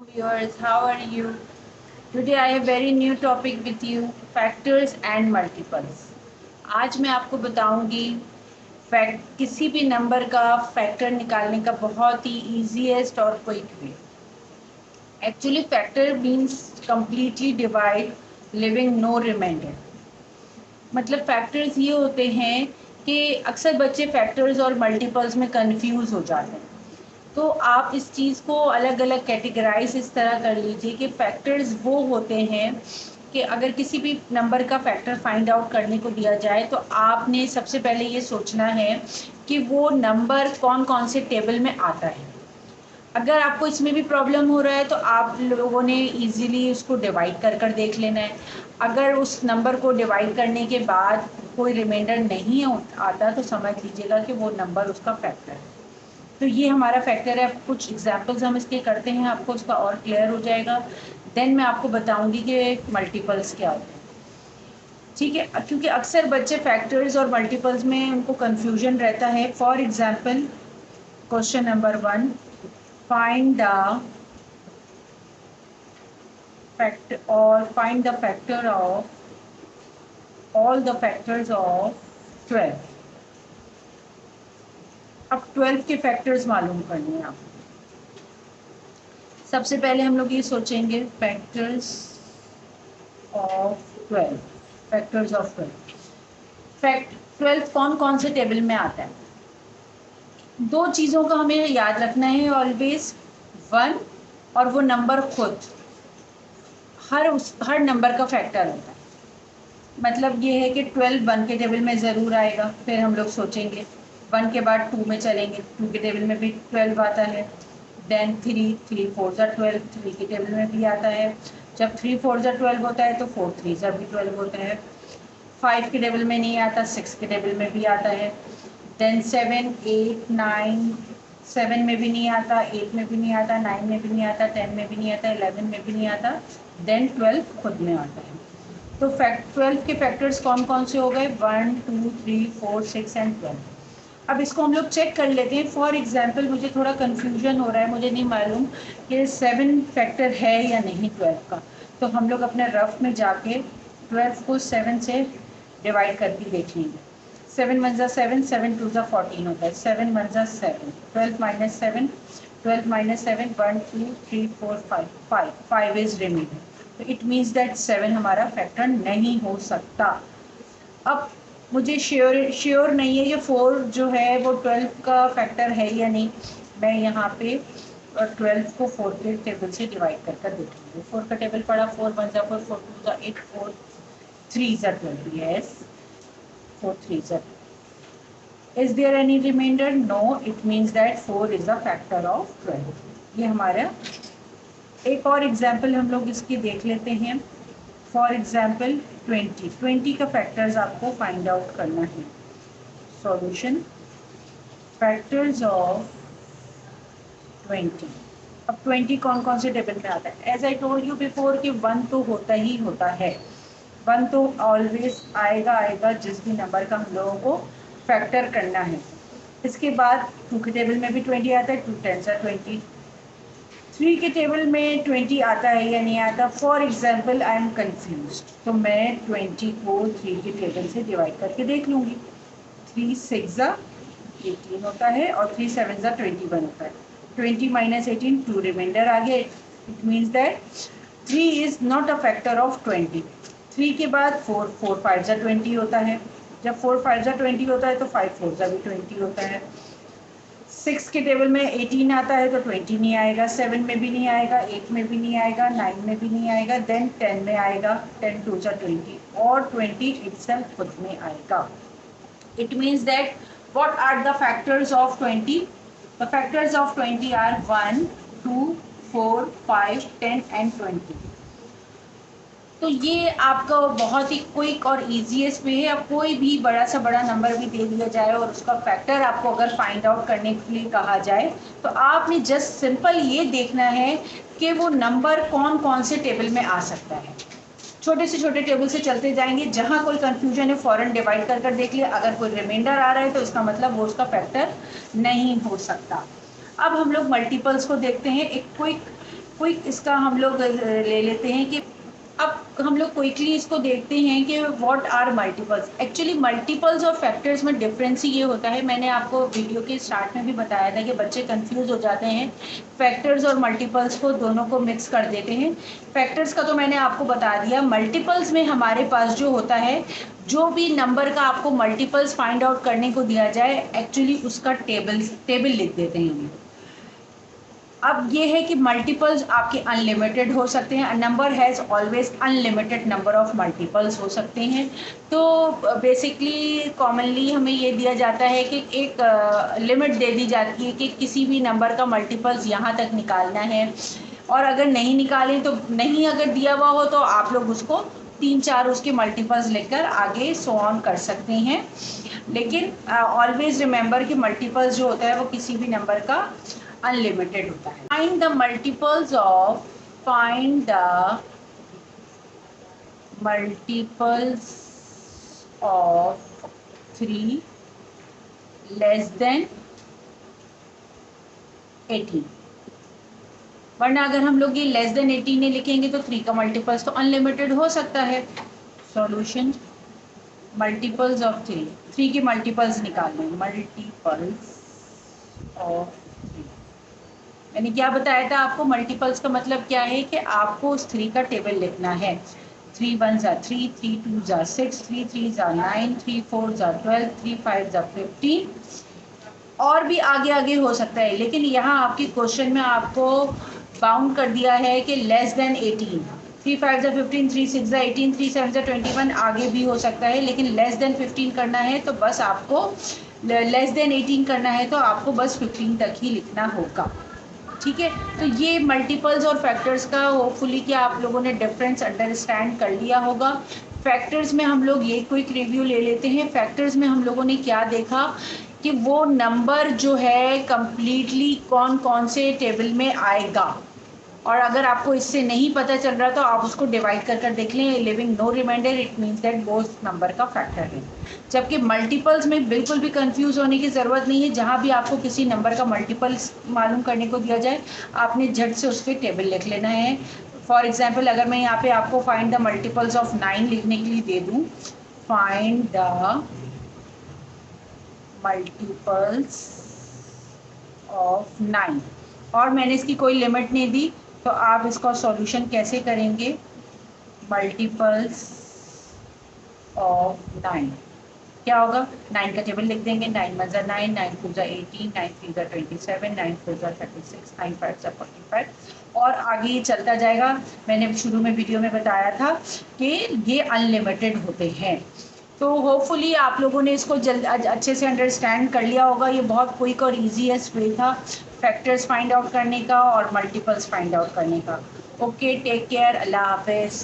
Viewers, how are you? Today I have very new topic with you, factors and multiples. आज मैं आपको बताऊंगी fact किसी भी नंबर का फैक्टर निकालने का बहुत ही ईजीएस्ट और quick way. Actually factor means completely divide living no reminder. मतलब फैक्टर्स ये होते हैं कि अक्सर बच्चे फैक्टर्स और मल्टीपल्स में कंफ्यूज हो जाते हैं। तो आप इस चीज़ को अलग अलग कैटेगराइज इस तरह कर लीजिए कि फैक्टर्स वो होते हैं कि अगर किसी भी नंबर का फैक्टर फाइंड आउट करने को दिया जाए तो आपने सबसे पहले ये सोचना है कि वो नंबर कौन कौन से टेबल में आता है। अगर आपको इसमें भी प्रॉब्लम हो रहा है तो आप लोगों ने इजीली उसको डिवाइड कर कर देख लेना है। अगर उस नंबर को डिवाइड करने के बाद कोई रिमाइंडर नहीं आता तो समझ लीजिएगा कि वो नंबर उसका फैक्टर है। तो ये हमारा फैक्टर है। कुछ एग्जाम्पल्स हम इसके करते हैं, आपको इसका और क्लियर हो जाएगा। देन मैं आपको बताऊंगी कि मल्टीपल्स क्या होते हैं। ठीक है, क्योंकि अक्सर बच्चे फैक्टर्स और मल्टीपल्स में उनको कंफ्यूजन रहता है। For example question number 1, find the find the factor of all the factors of 12। अब 12 के फैक्टर्स मालूम करने हैं आप। सबसे पहले हम लोग ये सोचेंगे factors of 12। Factors of 12, fact 12 कौन कौन से टेबल में आता है। दो चीज़ों का हमें याद रखना है ऑलवेज, 1 और वो नंबर खुद। हर नंबर का फैक्टर होता है। मतलब ये है कि 12 1 के टेबल में ज़रूर आएगा। फिर हम लोग सोचेंगे 1 के बाद 2 में चलेंगे, 2 के टेबल में भी 12 आता है। देन 3 3 4 12, 3 के टेबल में भी आता है। जब 3 4 12 होता है तो 4 3 भी 12 होता है। 5 के टेबल में नहीं आता, 6 के टेबल में भी आता है। देन 7 8 9, 7 में भी नहीं आता, 8 में भी नहीं आता, 9 में भी नहीं आता, 10 में भी नहीं आता, 11 में भी नहीं आता। देन 12 खुद में आता है। तो 12 के फैक्टर्स कौन कौन से हो गए, 1 2 3 4 6 एंड 12। अब इसको हम लोग चेक कर लेते हैं। फॉर एग्जांपल मुझे थोड़ा कन्फ्यूजन हो रहा है, मुझे नहीं मालूम कि 7 फैक्टर है या नहीं 12 का। तो हम लोग अपने रफ में जाके 12 को 7 से डिवाइड करके देख लेंगे। 7 1 7, 7 2 14 होता है। 7 1 7, 12 माइनस 7, 12 माइनस 7 1 2 3 4 5 5 इज रिमेनिंग। तो इट मीन्स दैट 7 हमारा फैक्टर नहीं हो सकता। अब मुझे श्योर नहीं है कि 4 जो है वो 12 का फैक्टर है या नहीं। मैं यहाँ पे 12 को 4 के टेबल से डिवाइड कर कर देखूँगी। 4 का टेबल पड़ा, 4 1 4, 4 2 8, 4 3 12। Yes, 4 3 Is there any remainder? No, it means that 4 is a factor of 12। ये हमारा एक और एग्जाम्पल हम लोग इसकी देख लेते हैं। फॉर एग्जाम्पल 20 का फैक्टर्स आपको फाइंड आउट करना है। Solution, factors of 20। अब 20 कौन कौन से टेबल में आता है। As I told you before कि 1 तो होता ही होता है। 1 तो ऑलवेज आएगा जिस भी नंबर का हम लोगों को फैक्टर करना है। इसके बाद 2 के टेबल में भी 20 आता है, 2 10 20। 3 के टेबल में 20 आता है या नहीं आता। For example I am confuse, तो मैं 20 को 3 के टेबल से डिवाइड करके देख लूँगी। 3 6 18 होता है और 3 7 21 होता है। 20 माइनस 18 2 रिमाइंडर आ गया। It means that 3 is not a factor of 20। 3 के बाद 4 4 5 20 होता है। जब 4 5 20 होता है तो 5 4 भी 20 होता है। 6 के टेबल में 18 आता है तो 20 नहीं आएगा, 7 में भी नहीं आएगा, 8 में भी नहीं आएगा, 9 में भी नहीं आएगा। देन 10 में आएगा, 10 2 20 और 20 इटसेल्फ खुद में आएगा। It means that what are the factors of 20? The factors of 20 are 1 2 4 5 10 and 20। तो ये आपका बहुत ही क्विक और ईजीएस्ट वे है। अब कोई भी बड़ा से बड़ा नंबर भी दे दिया जाए और उसका फैक्टर आपको अगर फाइंड आउट करने के लिए कहा जाए तो आपने जस्ट सिंपल ये देखना है कि वो नंबर कौन कौन से टेबल में आ सकता है। छोटे से छोटे टेबल से चलते जाएंगे, जहाँ कोई कंफ्यूजन है फ़ौरन डिवाइड कर कर देख लिया। अगर कोई रिमाइंडर आ रहा है तो इसका मतलब वो उसका फैक्टर नहीं हो सकता। अब हम लोग मल्टीपल्स को देखते हैं। एक क्विक क्विक इसका हम लोग ले लेते हैं कि अब हम लोग क्विकली इसको देखते हैं कि what are multiples. Actually multiples और फैक्टर्स में डिफरेंस ही ये होता है, मैंने आपको वीडियो के स्टार्ट में भी बताया था कि बच्चे कंफ्यूज हो जाते हैं, फैक्टर्स और मल्टीपल्स को दोनों को मिक्स कर देते हैं। फैक्टर्स का तो मैंने आपको बता दिया। मल्टीपल्स में हमारे पास जो होता है, जो भी नंबर का आपको मल्टीपल्स फाइंड आउट करने को दिया जाए, एक्चुअली उसका टेबल लिख देते हैं। अब ये है कि मल्टीपल्स आपके अनलिमिटेड हो सकते हैं, number has always unlimited number of multiples हो सकते हैं। तो बेसिकली कॉमनली हमें ये दिया जाता है कि एक लिमिट दे दी जाती है कि किसी भी नंबर का मल्टीपल्स यहाँ तक निकालना है, और अगर नहीं निकालें तो नहीं, अगर दिया हुआ हो तो आप लोग उसको 3-4 उसके मल्टीपल्स लेकर आगे सो ऑन कर सकते हैं। लेकिन ऑलवेज रिमेंबर कि मल्टीपल्स जो होता है वो किसी भी नंबर का अनलिमिटेड होता है। Find the multiples of 3 less than 18। वरना अगर हम लोग ये लेस देन 18 लिखेंगे तो 3 का मल्टीपल्स तो अनलिमिटेड हो सकता है। सॉल्यूशन, मल्टीपल्स ऑफ 3 के मल्टीपल्स निकालने, मल्टीपल्स ऑफ 3। मैंने क्या बताया था आपको, मल्टीपल्स का मतलब क्या है कि आपको उस 3 का टेबल लिखना है। 3 1 3, 3 2 6, 3 3 9, 3 4 12, 3 5 15, और भी आगे आगे हो सकता है, लेकिन यहाँ आपकी क्वेश्चन में आपको बाउंड कर दिया है कि लेस देन 18। 3 5 15, 3 6 18, 3 7 21, आगे भी हो सकता है, लेकिन लेस देन 15 करना है तो बस आपको लेस देन 18 करना है तो आपको बस 15 तक ही लिखना होगा। ठीक है, तो ये मल्टीपल्स और फैक्टर्स का होपफुली कि आप लोगों ने डिफरेंस अंडरस्टैंड कर लिया होगा। फैक्टर्स में हम लोग ये क्विक रिव्यू ले लेते हैं। फैक्टर्स में हम लोगों ने क्या देखा कि वो नंबर जो है कंप्लीटली कौन कौन से टेबल में आएगा, और अगर आपको इससे नहीं पता चल रहा तो आप उसको डिवाइड कर कर देख लें। Living no reminder, it means that वो नंबर का फैक्टर है। जबकि मल्टीपल्स में बिल्कुल भी कंफ्यूज होने की ज़रूरत नहीं है। जहाँ भी आपको किसी नंबर का मल्टीपल्स मालूम करने को दिया जाए, आपने झट से उसके टेबल लिख लेना है। फॉर एग्जाम्पल, अगर मैं यहाँ पे आपको फाइंड द मल्टीपल्स ऑफ 9 लिखने के लिए दे दूँ, फाइंड द मल्टीपल्स ऑफ 9, और मैंने इसकी कोई लिमिट नहीं दी, तो आप इसका सॉल्यूशन कैसे करेंगे? मल्टीपल्स ऑफ 9 क्या होगा? 9 का टेबल लिख देंगे। 9 1 9, 9 2 18, 9 3 27, 9 4 36, 9 5 45, और आगे ये चलता जाएगा। मैंने शुरू में वीडियो में बताया था कि ये अनलिमिटेड होते हैं। तो होपफुली आप लोगों ने इसको जल्द अच्छे से अंडरस्टैंड कर लिया होगा। ये बहुत क्विक और ईजीएस्ट वे था फैक्टर्स फाइंड आउट करने का और मल्टीपल्स फाइंड आउट करने का। ओके, टेक केयर, अल्लाह हाफिज़।